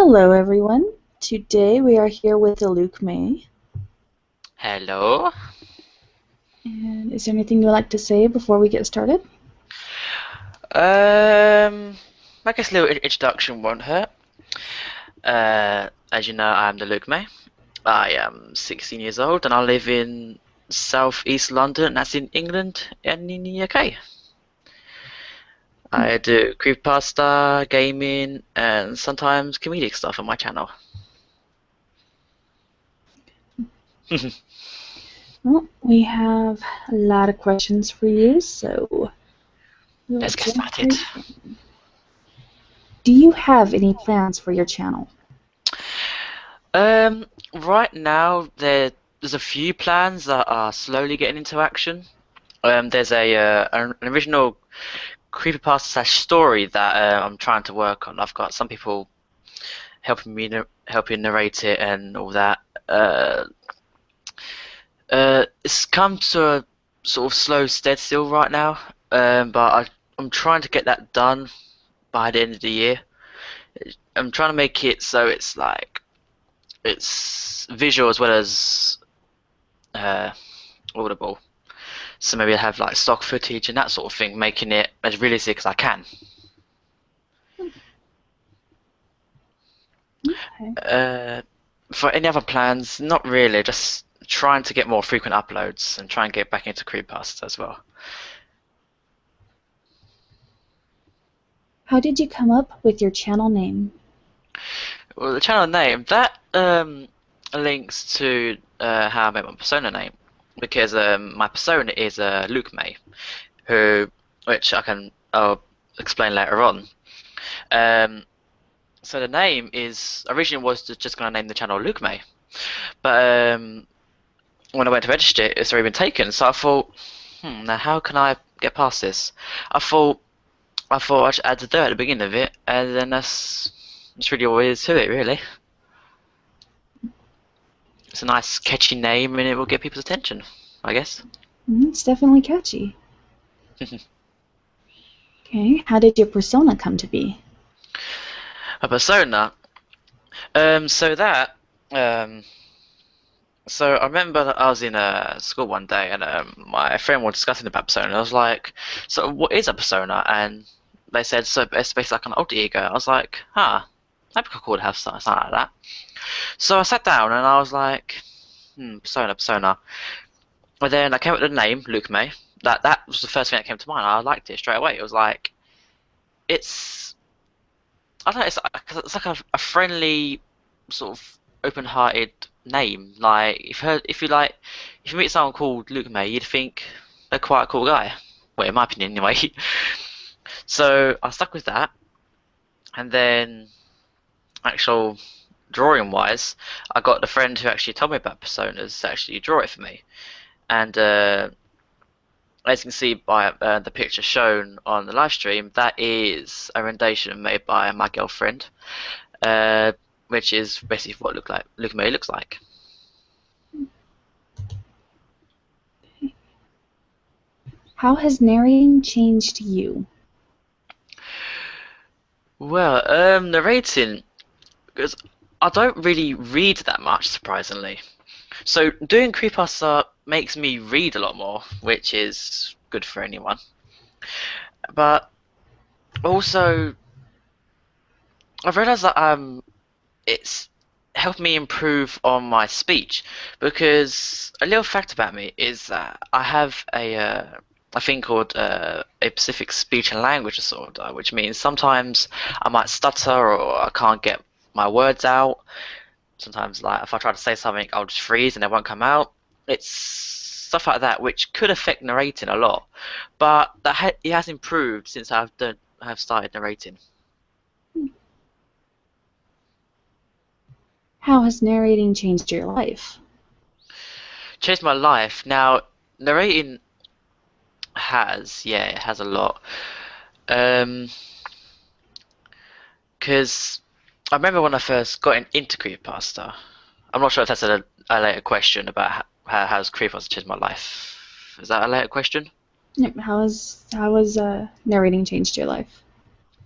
Hello, everyone. Today we are here with TheLukeMay. Hello. And is there anything you'd like to say before we get started? I guess a little introduction won't hurt. As you know, I am TheLukeMay. I am 16 years old and I live in southeast London, that's in England and in the UK. I do CreepyPasta, gaming, and sometimes comedic stuff on my channel. Well, we have a lot of questions for you, so we'll Let's get jump started. right in. Do you have any plans for your channel? Right now there's a few plans that are slowly getting into action. There's an original creepypasta / story that I'm trying to work on. I've got some people helping narrate it and all that. It's come to a sort of slow stead still right now, I'm trying to get that done by the end of the year. I'm trying to make it so it's visual as well as uh, audible. So maybe I have like stock footage and that sort of thing, making it as realistic as I can. Okay. For any other plans, not really. Just trying to get more frequent uploads and try and get back into creepypasta as well. How did you come up with your channel name? Well, the channel name that links to how I made my persona name, because my persona is LukeMay, which I'll explain later on. So the name is originally was just going to name the channel LukeMay, but when I went to register it, it's already been taken. So I thought, now how can I get past this? I thought I should add the dirt at the beginning of it, and then that's really all there is to it, really. It's a nice, catchy name, and it will get people's attention, I guess. It's definitely catchy. Okay. How did your persona come to be? A persona. So that. So I remember that I was in school one day, and my friend was discussing about persona. I was like, "So what is a persona?" And they said, "So it's basically like an alter ego." I was like, that'd be cool to have something like that." So I sat down and I was like, persona. And then I came up with the name, Luke May. That was the first thing that came to mind. I liked it straight away. It was like, it's, I don't know, it's like a friendly, sort of open-hearted name. Like, if you meet someone called Luke May, you'd think they're quite a cool guy. Well, in my opinion, anyway. So I stuck with that. And then, actual drawing wise, I got the friend who actually told me about personas to actually draw it for me. And as you can see by the picture shown on the live stream, that is a rendition made by my girlfriend, which is basically what LukeMay looks like. How has narrating changed you? Well, narrating, because I don't really read that much, surprisingly. So doing creepypasta makes me read a lot more, which is good for anyone. But also, I've realised that it's helped me improve on my speech, because a little fact about me is that I have a thing called a specific speech and language disorder, which means sometimes I might stutter or I can't get my words out. Sometimes, like if I try to say something, I'll just freeze and it won't come out. It's stuff like that which could affect narrating a lot, but it has improved since I've started narrating. How has narrating changed your life? Changed my life. Now, narrating it has a lot. Um, because I remember when I first got into creepypasta. I'm not sure if that's a later question about how's creepypasta changed my life. Is that a later question? Yep. How has narrating changed your life?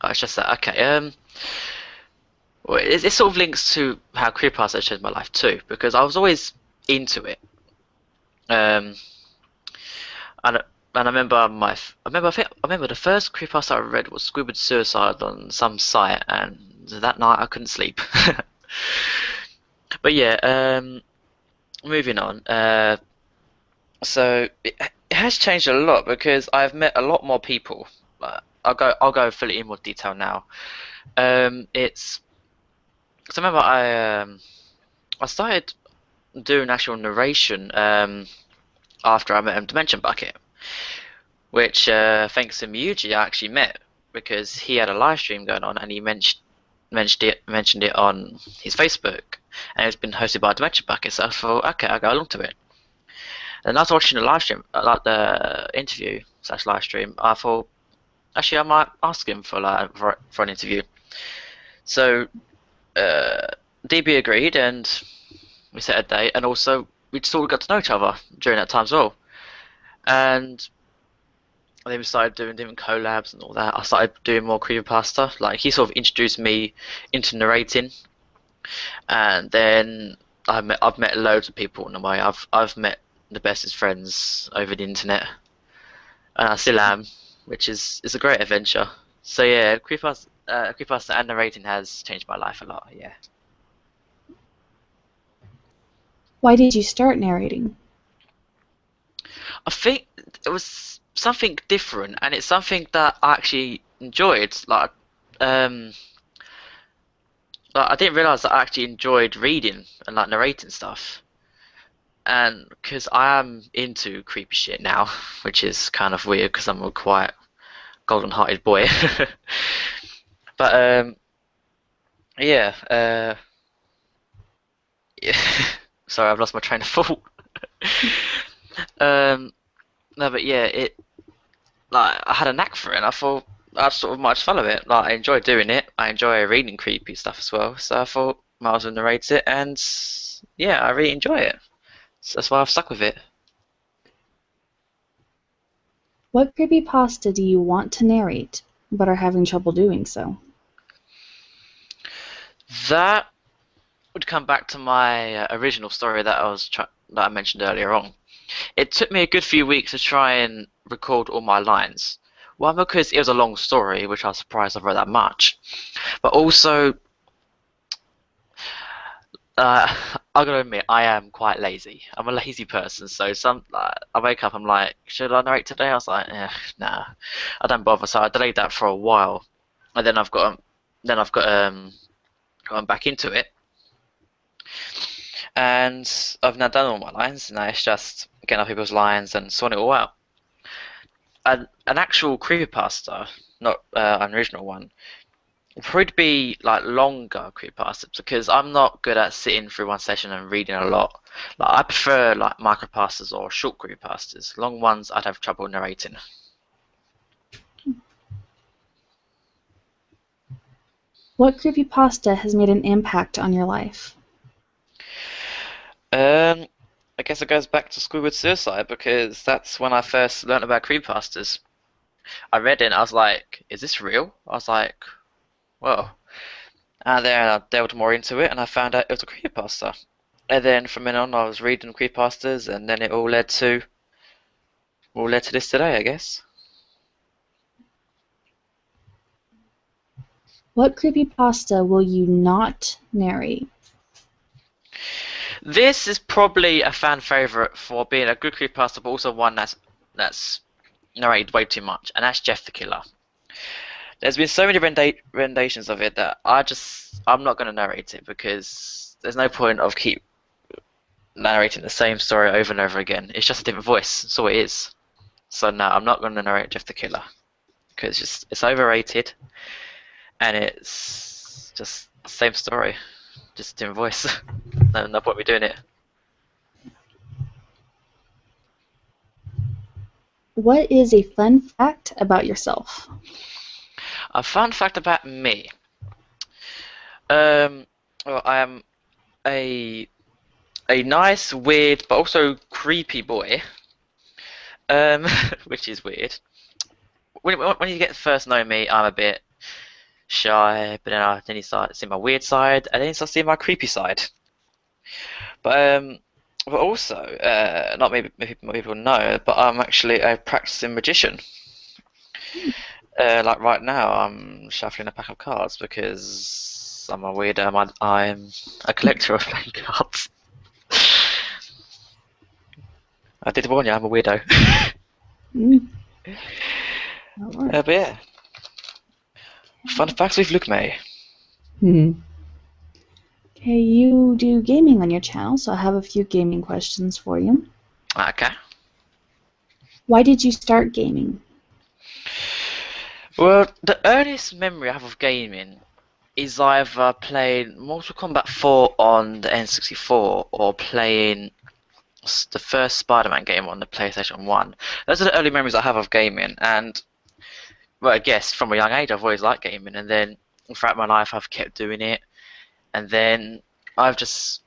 Oh, it's just that. Okay. Well, it sort of links to how creepypasta changed my life too, because I was always into it. Um, and I remember I remember the first creepypasta I read was Squidward suicide on some site, and that night I couldn't sleep. But yeah, moving on. So it has changed a lot because I've met a lot more people. I'll go fully in more detail now. It's so I remember I started doing actual narration after I met Dimension Bucket, which thanks to Miyuji I actually met because he had a live stream going on and he mentioned it on his Facebook, and it's been hosted by Dimension Bucket. So I thought, okay, I'll go along to it. And after watching the live stream, like the interview slash live stream, I thought actually I might ask him for an interview. So uh, DB agreed, and we set a date, and also we sort of got to know each other during that time as well. And then we started doing different collabs and all that. I started doing more creepypasta. Like he sort of introduced me into narrating, and then I've met loads of people in the way. I've met the bestest friends over the internet, and I still am, which is a great adventure. So yeah, creepypasta and narrating has changed my life a lot. Yeah. Why did you start narrating? I think it was something different, and it's something that I actually enjoyed. Um, like I didn't realize that I actually enjoyed reading and like narrating stuff. And because I am into creepy shit now, which is kind of weird because I'm a quite golden-hearted boy. But yeah, yeah. Sorry, I've lost my train of thought. um, no, but yeah, it like I had a knack for it, and I thought I'd sort of might just follow it. Like I enjoy doing it. I enjoy reading creepy stuff as well. So I thought might as well narrate it, and yeah, I really enjoy it. So that's why I've stuck with it. What creepypasta do you want to narrate, but are having trouble doing so? That would come back to my original story that I mentioned earlier on. It took me a good few weeks to try and record all my lines. One, because it was a long story, which I was surprised I wrote that much, but also uh, I gotta admit I am quite lazy. I'm a lazy person, so I wake up, I'm like, should I narrate today? I was like, nah, I don't bother. So I delayed that for a while, and then I've got gone back into it, and I've now done all my lines. Now it's just getting up people's lines and sorting it all out. An actual creepypasta, not an original one, would probably be like longer creepypastas because I'm not good at sitting through one session and reading a lot. Like I prefer like micropastas or short creepypastas. Long ones I'd have trouble narrating. What creepypasta has made an impact on your life? Um, I guess it goes back to Squidward Suicide because that's when I first learnt about creepypastas. I read it and I was like, is this real? I was like, whoa. And then I delved more into it and I found out it was a creepypasta. And then from then on I was reading creepypastas and then it all led to this today, I guess. What creepypasta will you not narrate? This is probably a fan favorite for being a good creepypasta, but also one that's narrated way too much, and that's Jeff the Killer. There's been so many renditions of it that I'm not going to narrate it because there's no point of keep narrating the same story over and over again. It's just a different voice, that's all it is. So no, I'm not going to narrate Jeff the Killer because it's overrated and it's just the same story, just a different voice. No point me doing it. What is a fun fact about yourself? A fun fact about me. Well, I am a nice, weird, but also creepy boy. Which is weird. When you get to first know me, I'm a bit shy, but then he started seeing my weird side, and then he started seeing my creepy side. But also, not maybe more people know, but I'm actually a practicing magician. Like right now, I'm shuffling a pack of cards because I'm a weirdo. I'm a collector of playing cards. I did warn you, I'm a weirdo. Mm. That But works. yeah, fun facts with LukeMay. Hmm. Okay, you do gaming on your channel, so I have a few gaming questions for you. Okay. Why did you start gaming? Well, the earliest memory I have of gaming is either playing Mortal Kombat 4 on the N64 or playing the first Spider-Man game on the PlayStation 1. Those are the early memories I have of gaming, and well, I guess from a young age I've always liked gaming, and then throughout my life I've kept doing it, and then I've just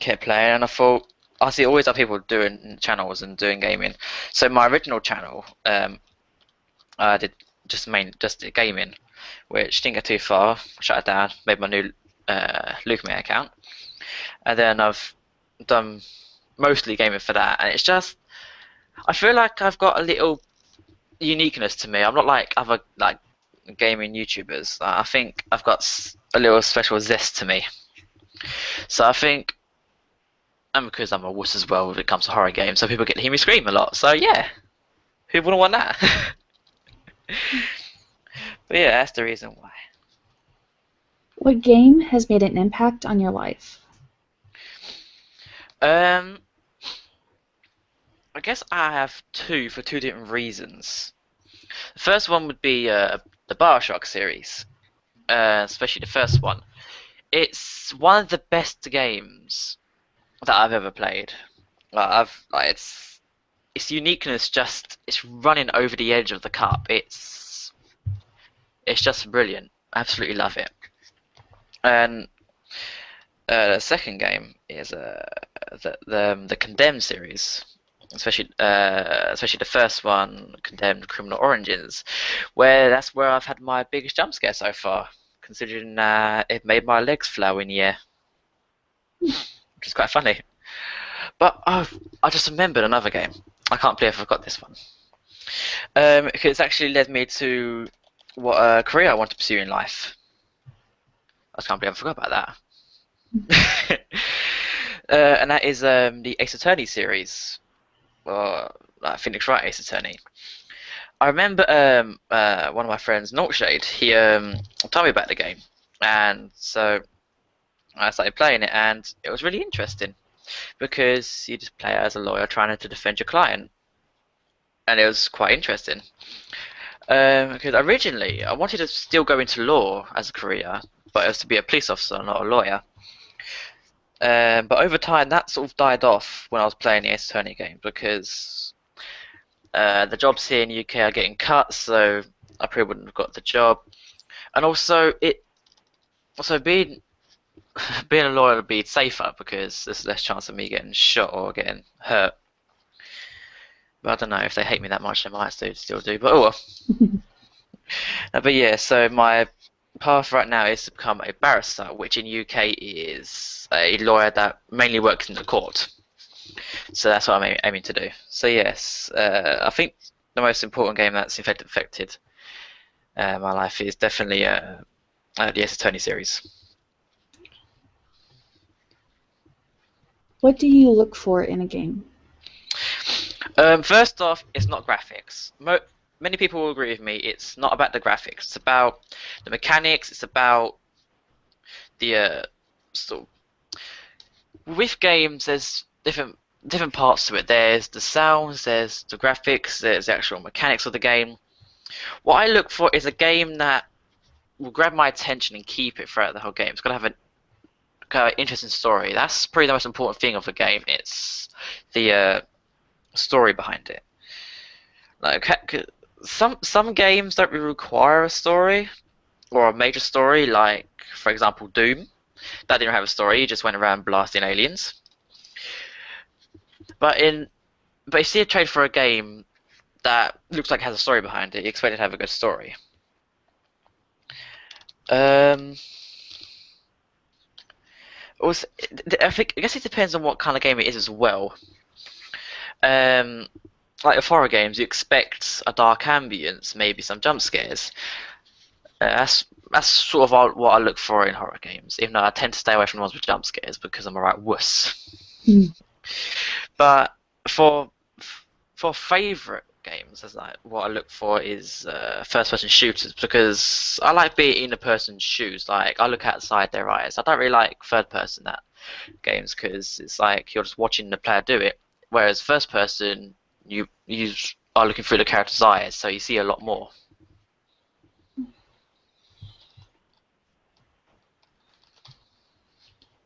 kept playing, and I thought I see always have people doing channels and doing gaming. So my original channel, I did just did gaming, which didn't get too far. Shut it down. Made my new LukeMay account, and then I've done mostly gaming for that. And it's just I feel like I've got a little uniqueness to me. I'm not like other like gaming YouTubers. I think I've got a little special zest to me. So I think, and because I'm a wuss as well when it comes to horror games, so people get to hear me scream a lot. So yeah, who wouldn't want that? But yeah, that's the reason why. What game has made an impact on your life? Um, I guess I have two for two different reasons. The first one would be the Bioshock series, especially the first one. It's one of the best games that I've ever played. Its uniqueness just it's running over the edge of the cup. It's just brilliant. I absolutely love it. And the second game is the Condemned series, especially the first one, Condemned Criminal Origins, where that's where I've had my biggest jump scare so far, considering it made my legs flow in the air, which is quite funny. But I just remembered another game. I can't believe I forgot this one. It's actually led me to what career I want to pursue in life. I can't believe I forgot about that. And that is the Ace Attorney series, or Phoenix Wright Ace Attorney. I remember one of my friends, Northshade, he told me about the game, and so I started playing it, and it was really interesting because you just play as a lawyer trying to defend your client, and it was quite interesting. Because originally I wanted to still go into law as a career, but it was to be a police officer, not a lawyer. But over time, that sort of died off when I was playing the Ace Attorney game because the jobs here in the UK are getting cut, so I probably wouldn't have got the job. And also, being being a lawyer would be safer because there's less chance of me getting shot or getting hurt. But I don't know if they hate me that much, they might still do. But oh well. But yeah, so my path right now is to become a barrister, which in UK is a lawyer that mainly works in the court. So that's what I'm aiming to do. So yes, I think the most important game that's affected my life is definitely the Ace Attorney series. What do you look for in a game? First off, it's not graphics. Many people will agree with me. It's not about the graphics. It's about the mechanics. It's about the sort of, with games. There's different parts to it. There's the sounds. There's the graphics. There's the actual mechanics of the game. What I look for is a game that will grab my attention and keep it throughout the whole game. It's got to have an interesting story. That's probably the most important thing of the game. It's the story behind it. Like some games don't really require a story or a major story. Like for example, Doom. That didn't have a story. You just went around blasting aliens. But you see a trade for a game that looks like it has a story behind it. You expect it to have a good story. Um, also, I guess it depends on what kind of game it is as well. Um, like with horror games, you expect a dark ambience, maybe some jump scares. That's sort of what I look for in horror games. Even though I tend to stay away from ones with jump scares because I'm a right wuss. Hmm. But for for favorite games, as like what I look for is first-person shooters because I like being in a person's shoes. Like I look outside their eyes. I don't really like third-person that games because it's like you're just watching the player do it. Whereas first-person, you are looking through the character's eyes, so you see a lot more.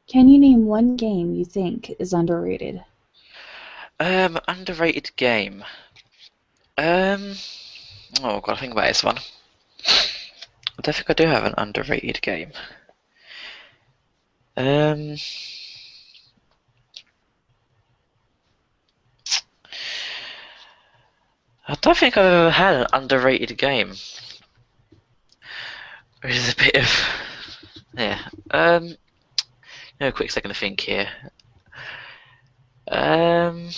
Can you name one game you think is underrated? Underrated game. Um, oh god, I think about this one. I don't think I do have an underrated game. Um, I don't think I've ever had an underrated game. Which is a bit of yeah. A quick second to think here. Um,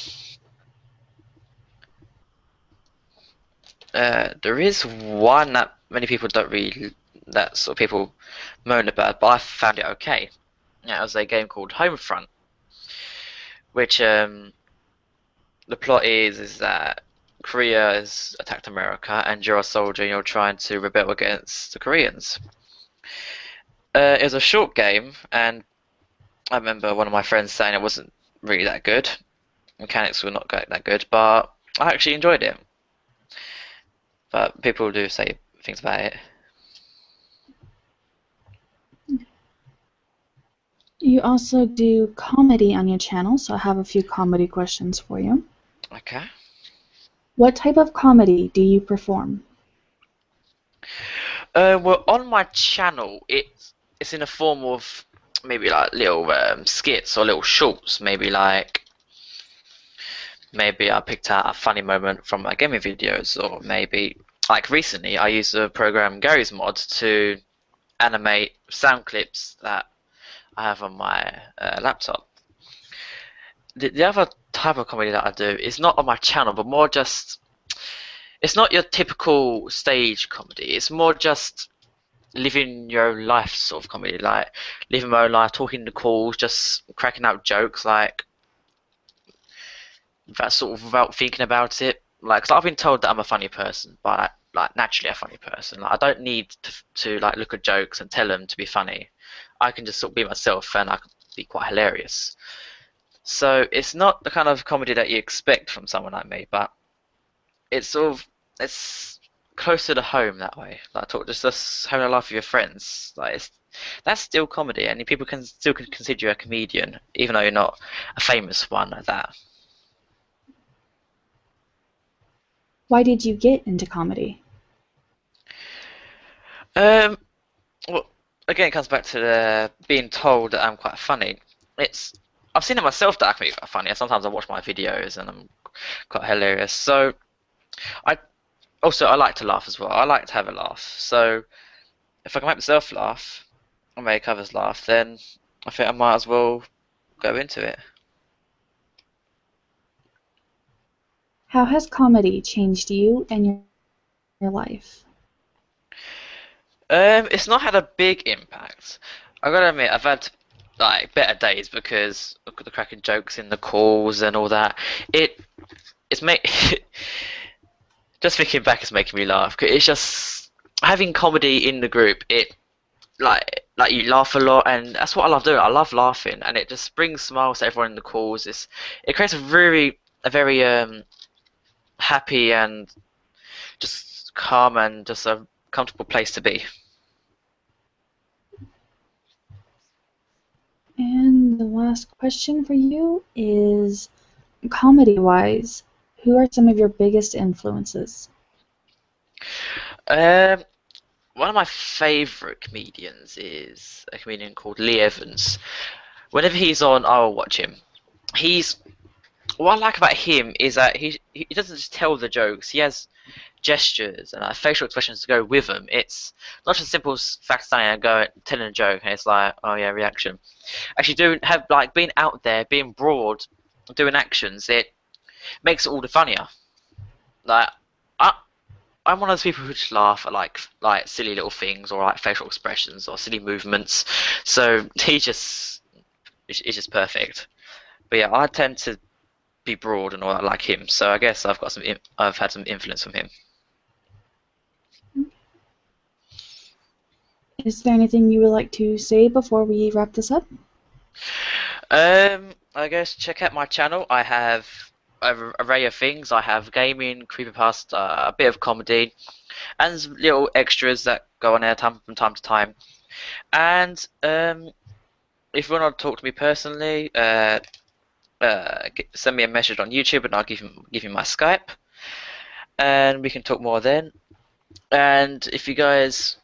there is one that many people don't really that sort of people moan about, but I found it okay. Yeah, it was a game called Homefront, which the plot is that Korea has attacked America, and you're a soldier, and you're trying to rebel against the Koreans. It was a short game, and I remember one of my friends saying it wasn't really that good. Mechanics were not that good, but I actually enjoyed it. But people do say things about it. You also do comedy on your channel, so I have a few comedy questions for you. Okay. What type of comedy do you perform? Well, on my channel, it's in a form of maybe like little skits or little shorts. Maybe I picked out a funny moment from my gaming videos, or maybe like recently I used the program Gary's Mod to animate sound clips that I have on my laptop. The other type of comedy that I do is not on my channel, but more just it's not your typical stage comedy. It's more just living your own life sort of comedy, like living my own life, talking to calls, just cracking out jokes, like that sort of without thinking about it. Like, 'cause I've been told that I'm a funny person, but like naturally a funny person. Like, I don't need to like look at jokes and tell them to be funny. I can just sort of be myself, and I can be quite hilarious. So it's not the kind of comedy that you expect from someone like me, but it's sort of it's closer to home that way. Like talk just having a laugh with your friends. Like that's still comedy, and people can still consider you a comedian, even though you're not a famous one like that. Why did you get into comedy? Um, well, again, it comes back to the being told that I'm quite funny. It's I've seen it myself that I can be quite funny, and sometimes I watch my videos and I'm quite hilarious. So I I like to laugh as well. I like to have a laugh. So if I can make myself laugh and make others laugh, then I think I might as well go into it. How has comedy changed you and your life? It's not had a big impact. I gotta admit, I've had like better days because of the cracking jokes in the calls and all that. It it's make just thinking back is making me laugh. 'Cause it's just having comedy in the group. It like you laugh a lot, and that's what I love doing. I love laughing, and it just brings smiles to everyone in the calls. It creates a very happy and just calm and just a comfortable place to be. And the last question for you is comedy wise, who are some of your biggest influences? Um, One of my favourite comedians is a comedian called Lee Evans. Whenever he's on, I'll watch him. He's What I like about him is that he doesn't just tell the jokes. He has gestures and facial expressions to go with them. It's not just a simple fact standing and going telling a joke and it's like, oh yeah, reaction. Actually, do have like being out there, being broad, doing actions. It makes it all the funnier. Like I, I'm one of those people who just laugh at like silly little things or like facial expressions or silly movements. So he's just perfect. But yeah, I tend to be broad and all that like him. So I guess I've had some influence from him. Is there anything you would like to say before we wrap this up? I guess check out my channel. I have an array of things. I have gaming, creepypasta, a bit of comedy, and some little extras that go on there from time to time. And if you want to talk to me personally, send me a message on YouTube, and I'll give you my Skype, and we can talk more then. And if you guys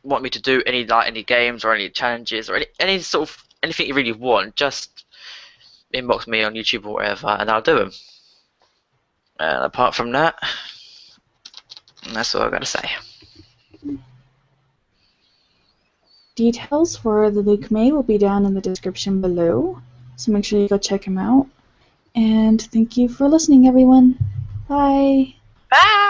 want me to do any games or any challenges or any sort of anything you really want, just inbox me on YouTube or whatever, and I'll do them. And apart from that, that's all I've got to say. Details for the TheLukeMay will be down in the description below, so make sure you go check him out. And thank you for listening, everyone. Bye! Bye!